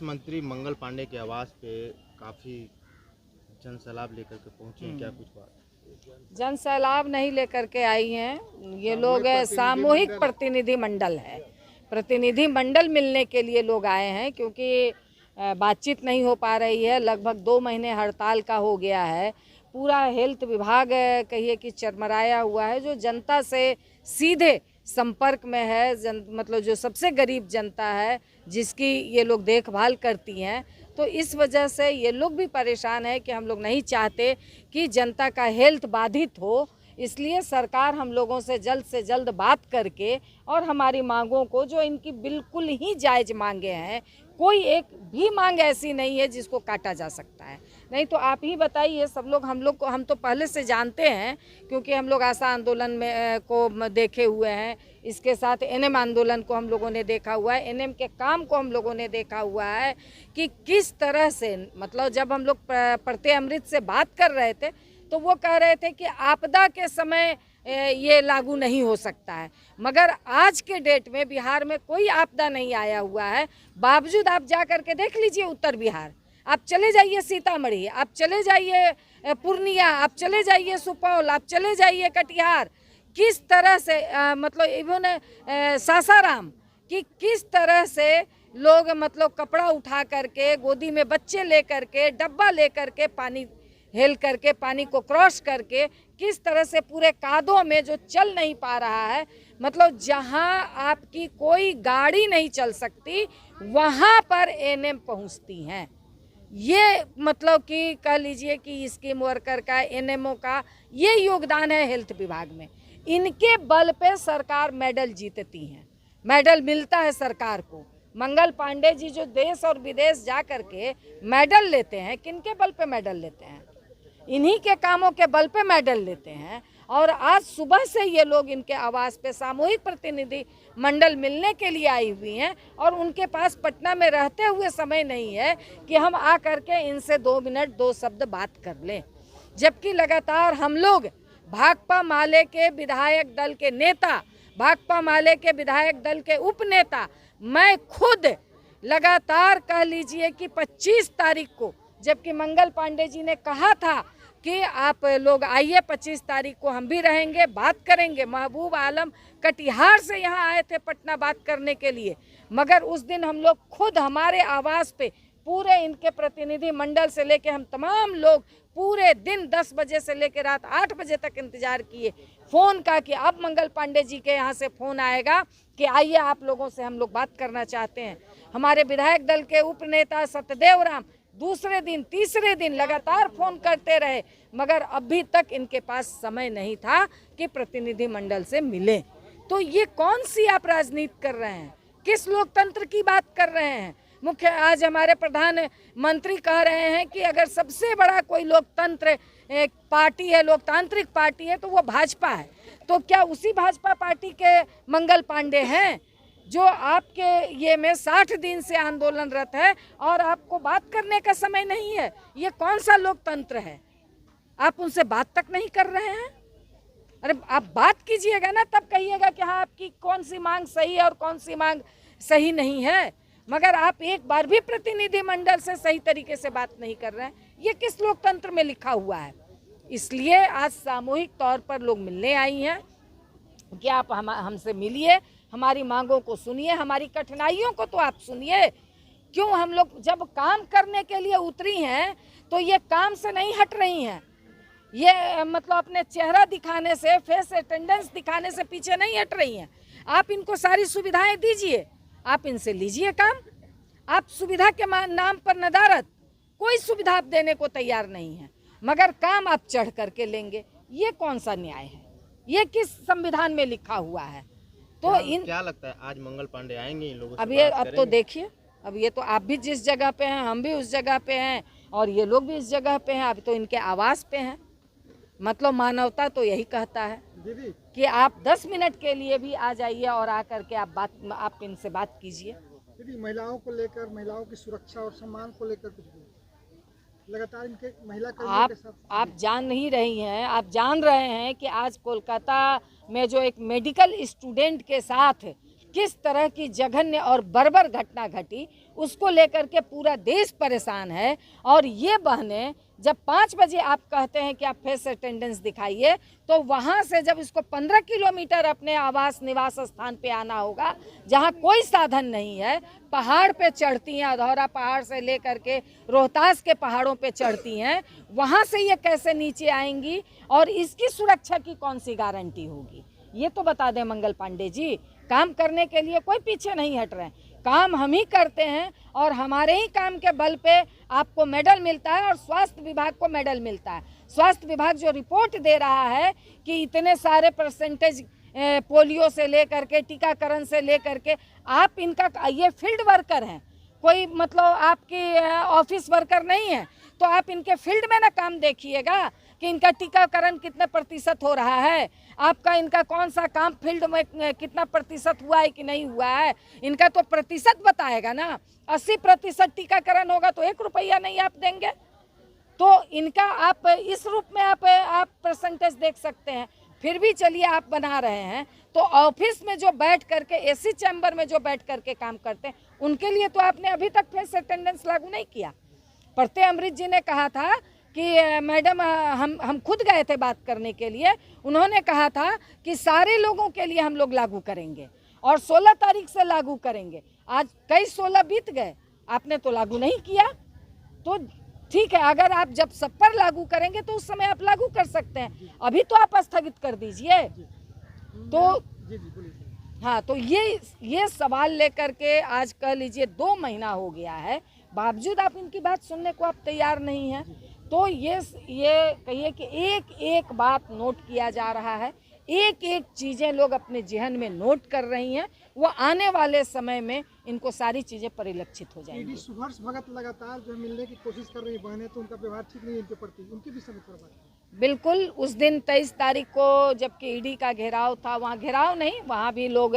स्वास्थ्य मंत्री मंगल पांडे के आवास पे काफी जन सैलाब लेकर के पहुंचे हैं, क्या कुछ बात? जन सैलाब नहीं लेकर के आई हैं, ये लोग सामूहिक प्रतिनिधि मंडल है। प्रतिनिधि मंडल मिलने के लिए लोग आए हैं, क्योंकि बातचीत नहीं हो पा रही है। लगभग 2 महीने हड़ताल का हो गया है। पूरा हेल्थ विभाग कहिए कि चरमराया हुआ है, जो जनता से सीधे संपर्क में है। मतलब जो सबसे गरीब जनता है, जिसकी ये लोग देखभाल करती हैं, तो इस वजह से ये लोग भी परेशान है कि हम लोग नहीं चाहते कि जनता का हेल्थ बाधित हो। इसलिए सरकार हम लोगों से जल्द बात करके और हमारी मांगों को, जो इनकी बिल्कुल ही जायज़ मांगे हैं, कोई एक भी मांग ऐसी नहीं है जिसको काटा जा सकता है। नहीं तो आप ही बताइए, सब लोग हम तो पहले से जानते हैं, क्योंकि हम लोग आशा आंदोलन में को देखे हुए हैं। इसके साथ एनएम आंदोलन को हम लोगों ने देखा हुआ है, एनएम के काम को हम लोगों ने देखा हुआ है कि किस तरह से, मतलब जब हम लोग प्रत्यय अमृत से बात कर रहे थे तो वो कह रहे थे कि आपदा के समय ये लागू नहीं हो सकता है, मगर आज के डेट में बिहार में कोई आपदा नहीं आया हुआ है। बावजूद आप जा कर के देख लीजिए उत्तर बिहार, आप चले जाइए सीतामढ़ी, आप चले जाइए पूर्णिया, आप चले जाइए सुपौल, आप चले जाइए कटिहार, किस तरह से मतलब इवन सासाराम कि किस तरह से लोग मतलब कपड़ा उठा करके, गोदी में बच्चे ले करके, डब्बा ले करके, पानी हेल करके, पानी को क्रॉस करके, किस तरह से पूरे कादों में जो चल नहीं पा रहा है, मतलब जहां आपकी कोई गाड़ी नहीं चल सकती वहां पर एनएम पहुंचती हैं। ये मतलब कि कह लीजिए कि स्कीम वर्कर का, एनएमओ का ये योगदान है हेल्थ विभाग में। इनके बल पे सरकार मेडल जीतती हैं, मेडल मिलता है सरकार को। मंगल पांडे जी जो देश और विदेश जा कर के मेडल लेते हैं, किनके बल पे मेडल लेते हैं? इन्हीं के कामों के बल पे मेडल लेते हैं। और आज सुबह से ये लोग इनके आवास पे सामूहिक प्रतिनिधि मंडल मिलने के लिए आई हुई हैं, और उनके पास पटना में रहते हुए समय नहीं है कि हम आ करके इनसे 2 मिनट 2 शब्द बात कर लें। जबकि लगातार हम लोग भाकपा माले के विधायक दल के नेता, भाकपा माले के विधायक दल के उपनेता, मैं खुद लगातार कह लीजिए कि 25 तारीख को, जबकि मंगल पांडे जी ने कहा था कि आप लोग आइए 25 तारीख को हम भी रहेंगे, बात करेंगे। महबूब आलम कटिहार से यहाँ आए थे पटना बात करने के लिए, मगर उस दिन हम लोग खुद हमारे आवास पे पूरे इनके प्रतिनिधि मंडल से लेके हम तमाम लोग पूरे दिन 10 बजे से लेके रात 8 बजे तक इंतजार किए फ़ोन का कि अब मंगल पांडे जी के यहाँ से फ़ोन आएगा कि आइए आप लोगों से हम लोग बात करना चाहते हैं। हमारे विधायक दल के उपनेता सत्यदेव राम दूसरे दिन, तीसरे दिन लगातार फ़ोन करते रहे, मगर अभी तक इनके पास समय नहीं था कि प्रतिनिधि मंडल से मिले। तो ये कौन सी आप राजनीति कर रहे हैं? किस लोकतंत्र की बात कर रहे हैं? मुख्य आज हमारे प्रधानमंत्री कह रहे हैं कि अगर सबसे बड़ा कोई लोकतंत्र पार्टी है, लोकतांत्रिक पार्टी है, तो वो भाजपा है। तो क्या उसी भाजपा पार्टी के मंगल पांडे हैं जो आपके ये में 60 दिन से आंदोलनरत है और आपको बात करने का समय नहीं है? ये कौन सा लोकतंत्र है? आप उनसे बात तक नहीं कर रहे हैं। अरे आप बात कीजिएगा ना, तब कहिएगा कि हाँ आपकी कौन सी मांग सही है और कौन सी मांग सही नहीं है। मगर आप एक बार भी प्रतिनिधि मंडल से सही तरीके से बात नहीं कर रहे हैं। ये किस लोकतंत्र में लिखा हुआ है? इसलिए आज सामूहिक तौर पर लोग मिलने आई हैं कि आप हमसे मिलिए, हमारी मांगों को सुनिए, हमारी कठिनाइयों को तो आप सुनिए। क्यों हम लोग जब काम करने के लिए उतरी हैं तो ये काम से नहीं हट रही हैं, ये मतलब अपने चेहरा दिखाने से, फेस अटेंडेंस दिखाने से पीछे नहीं हट रही हैं। आप इनको सारी सुविधाएं दीजिए, आप इनसे लीजिए काम। आप सुविधा के नाम पर नदारत, कोई सुविधा आप देने को तैयार नहीं है, मगर काम आप चढ़ करके लेंगे। ये कौन सा न्याय है? ये किस संविधान में लिखा हुआ है? तो क्या लगता है आज मंगल पांडे आएंगे इन लोगों से? अब तो देखिए, अब ये तो आप भी जिस जगह पे हैं, हम भी उस जगह पे हैं, और ये लोग भी इस जगह पे हैं। अब तो इनके आवास पे हैं। मतलब मानवता तो यही कहता है कि आप 10 मिनट के लिए भी आ जाइए और आकर के आप इनसे बात कीजिए। दीदी, महिलाओं को लेकर, महिलाओं की सुरक्षा और सम्मान को लेकर कुछ लगातार इनके महिला कर्मियों के साथ आप जान नहीं रही हैं, आप जान रहे हैं कि आज कोलकाता में जो एक मेडिकल स्टूडेंट के साथ किस तरह की जघन्य और बर्बर घटना घटी, उसको लेकर के पूरा देश परेशान है। और ये बहनें जब 5 बजे आप कहते हैं कि आप फेस अटेंडेंस दिखाइए, तो वहाँ से जब इसको 15 किलोमीटर अपने आवास निवास स्थान पे आना होगा, जहाँ कोई साधन नहीं है, पहाड़ पे चढ़ती हैं, अधौरा पहाड़ से लेकर के रोहतास के पहाड़ों पे चढ़ती हैं, वहाँ से ये कैसे नीचे आएंगी और इसकी सुरक्षा की कौन सी गारंटी होगी? ये तो बता दें मंगल पांडे जी। काम करने के लिए कोई पीछे नहीं हट रहे हैं, काम हम ही करते हैं और हमारे ही काम के बल पे आपको मेडल मिलता है और स्वास्थ्य विभाग को मेडल मिलता है। स्वास्थ्य विभाग जो रिपोर्ट दे रहा है कि इतने सारे परसेंटेज पोलियो से लेकर के टीकाकरण से लेकर के, आप इनका ये फील्ड वर्कर हैं, कोई मतलब आपकी ऑफिस वर्कर नहीं है, तो आप इनके फील्ड में ना काम देखिएगा कि इनका टीकाकरण कितने प्रतिशत हो रहा है, आपका इनका कौन सा काम फील्ड में कितना प्रतिशत हुआ है कि नहीं हुआ है, इनका तो प्रतिशत बताएगा ना। 80% टीकाकरण होगा तो 1 रुपया नहीं आप देंगे, तो इनका आप इस रूप में आप परसेंटेज देख सकते हैं। फिर भी चलिए आप बना रहे हैं, तो ऑफिस में जो बैठ करके एसी चैम्बर में जो बैठ करके काम करते हैं, उनके लिए तो आपने अभी तक फेस अटेंडेंस लागू नहीं किया। प्रत्यय अमृत जी ने कहा था कि मैडम हम खुद गए थे बात करने के लिए, उन्होंने कहा था कि सारे लोगों के लिए हम लोग लागू करेंगे और 16 तारीख से लागू करेंगे। आज कई 16 बीत गए, आपने तो लागू नहीं किया। तो ठीक है, अगर आप जब सब पर लागू करेंगे तो उस समय आप लागू कर सकते हैं, अभी तो आप स्थगित कर दीजिए। तो हाँ, तो ये सवाल लेकर के आज कह लीजिए 2 महीना हो गया है, बावजूद आप इनकी बात सुनने को आप तैयार नहीं हैं। तो ये कहिए कि एक एक बात नोट किया जा रहा है, एक एक चीज़ें लोग अपने जहन में नोट कर रही हैं, वो आने वाले समय में इनको सारी चीज़ें परिलक्षित हो जाएंगी। सुभाष भगत लगातार जो मिलने की कोशिश कर रही बहनें, तो उनका व्यवहार ठीक नहीं है इनके प्रति, उनके विषय में थोड़ा बात। बिल्कुल, उस दिन 23 तारीख को जबकि ईडी का घेराव था, वहाँ घेराव नहीं, वहाँ भी लोग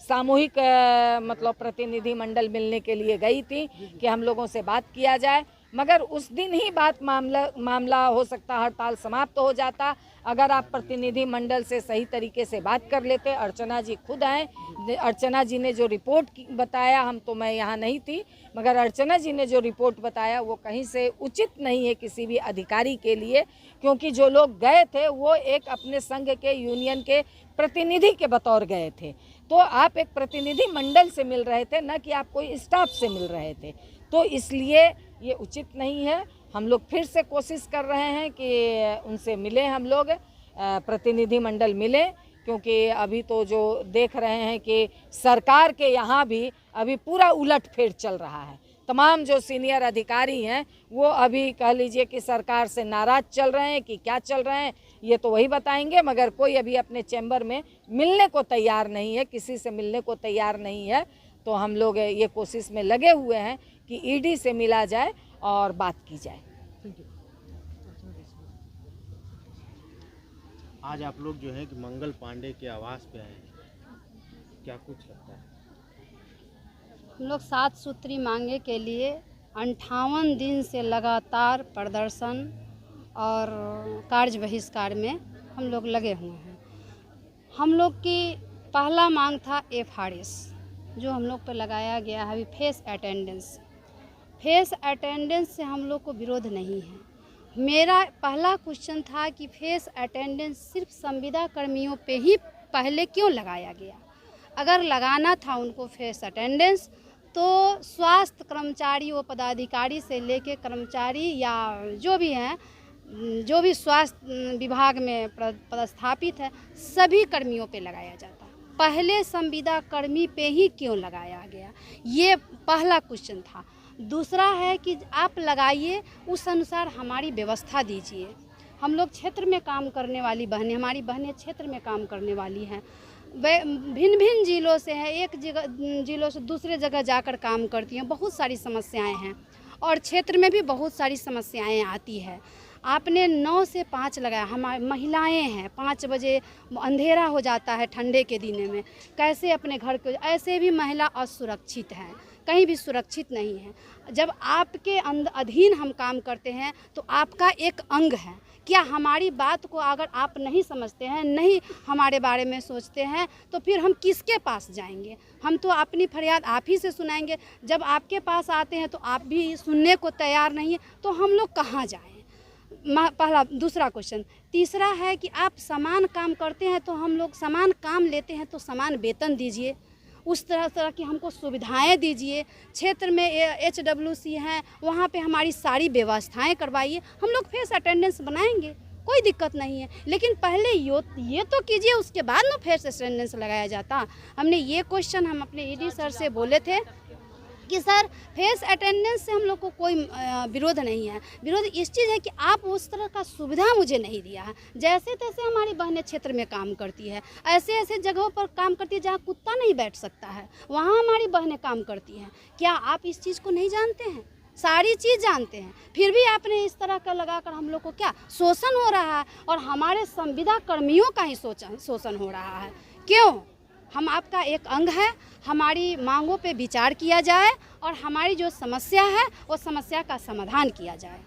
सामूहिक मतलब प्रतिनिधि मंडल मिलने के लिए गई थी कि हम लोगों से बात किया जाए, मगर उस दिन ही मामला हो सकता हड़ताल समाप्त हो जाता अगर आप प्रतिनिधि मंडल से सही तरीके से बात कर लेते। अर्चना जी खुद आए, अर्चना जी ने जो रिपोर्ट बताया, मैं यहाँ नहीं थी, मगर अर्चना जी ने जो रिपोर्ट बताया वो कहीं से उचित नहीं है किसी भी अधिकारी के लिए, क्योंकि जो लोग गए थे वो एक अपने संघ के यूनियन के प्रतिनिधि के बतौर गए थे। तो आप एक प्रतिनिधि मंडल से मिल रहे थे, न कि आप कोई स्टाफ से मिल रहे थे, तो इसलिए ये उचित नहीं है। हम लोग फिर से कोशिश कर रहे हैं कि उनसे मिले, हम लोग प्रतिनिधि मंडल मिले, क्योंकि अभी तो जो देख रहे हैं कि सरकार के यहाँ भी अभी पूरा उलटफेर चल रहा है। तमाम जो सीनियर अधिकारी हैं वो अभी कह लीजिए कि सरकार से नाराज़ चल रहे हैं कि क्या चल रहे हैं, ये तो वही बताएंगे, मगर कोई अभी अपने चैम्बर में मिलने को तैयार नहीं है, किसी से मिलने को तैयार नहीं है। तो हम लोग ये कोशिश में लगे हुए हैं कि ईडी से मिला जाए और बात की जाए। आज आप लोग जो है कि मंगल पांडे के आवास पे आए हैं, क्या कुछ लगता है? हम लोग 7 सूत्री मांगे के लिए 58 दिन से लगातार प्रदर्शन और कार्य बहिष्कार में हम लोग लगे हुए हैं। हम लोग की पहला मांग था FRS, जो हम लोग पर लगाया गया है अभी फेस अटेंडेंस। फेस अटेंडेंस से हम लोग को विरोध नहीं है। मेरा पहला क्वेश्चन था कि फेस अटेंडेंस सिर्फ संविदा कर्मियों पे ही पहले क्यों लगाया गया? अगर लगाना था उनको फेस अटेंडेंस, तो स्वास्थ्य कर्मचारी व पदाधिकारी से लेके कर्मचारी या जो भी हैं, जो भी स्वास्थ्य विभाग में पदस्थापित है, सभी कर्मियों पे लगाया जाता। पहले संविदा कर्मी पे ही क्यों लगाया गया? ये पहला क्वेश्चन था। दूसरा है कि आप लगाइए, उस अनुसार हमारी व्यवस्था दीजिए। हम लोग क्षेत्र में काम करने वाली बहनें, हमारी बहनें क्षेत्र में काम करने वाली हैं, वे भिन्न भिन्न जिलों से हैं, एक जिलों से दूसरे जगह जाकर काम करती हैं। बहुत सारी समस्याएं हैं और क्षेत्र में भी बहुत सारी समस्याएं आती है। आपने 9 से 5 लगाया, हमारी महिलाएं हैं, 5 बजे अंधेरा हो जाता है ठंडे के दिन में, कैसे अपने घर के, ऐसे भी महिला असुरक्षित हैं, कहीं भी सुरक्षित नहीं है। जब आपके अधीन हम काम करते हैं तो आपका एक अंग है क्या हमारी बात को अगर आप नहीं समझते हैं, नहीं हमारे बारे में सोचते हैं, तो फिर हम किसके पास जाएंगे? हम तो अपनी फरियाद आप ही से सुनाएंगे। जब आपके पास आते हैं तो आप भी सुनने को तैयार नहीं है, तो हम लोग कहाँ जाएं? पहला। दूसरा क्वेश्चन। तीसरा है कि आप समान काम करते हैं तो हम लोग समान काम लेते हैं तो समान वेतन दीजिए, उस तरह की हमको सुविधाएं दीजिए। क्षेत्र में HWC हैं, वहाँ पे हमारी सारी व्यवस्थाएं करवाइए, हम लोग फेस अटेंडेंस बनाएंगे, कोई दिक्कत नहीं है। लेकिन पहले ये तो कीजिए, उसके बाद ना फेस अटेंडेंस लगाया जाता। हमने ये क्वेश्चन हम अपने ED सर से बोले थे कि सर फेस अटेंडेंस से हम लोग को कोई विरोध नहीं है, विरोध इस चीज़ है कि आप उस तरह का सुविधा मुझे नहीं दिया है। जैसे तैसे हमारी बहनें क्षेत्र में काम करती है, ऐसे ऐसे जगहों पर काम करती है जहाँ कुत्ता नहीं बैठ सकता है, वहाँ हमारी बहनें काम करती हैं। क्या आप इस चीज़ को नहीं जानते हैं? सारी चीज़ जानते हैं, फिर भी आपने इस तरह का लगाकर हम लोग को क्या शोषण हो रहा है, और हमारे संविदा कर्मियों का ही शोषण हो रहा है। क्यों? हम आपका एक अंग है, हमारी मांगों पे विचार किया जाए और हमारी जो समस्या है वो समस्या का समाधान किया जाए।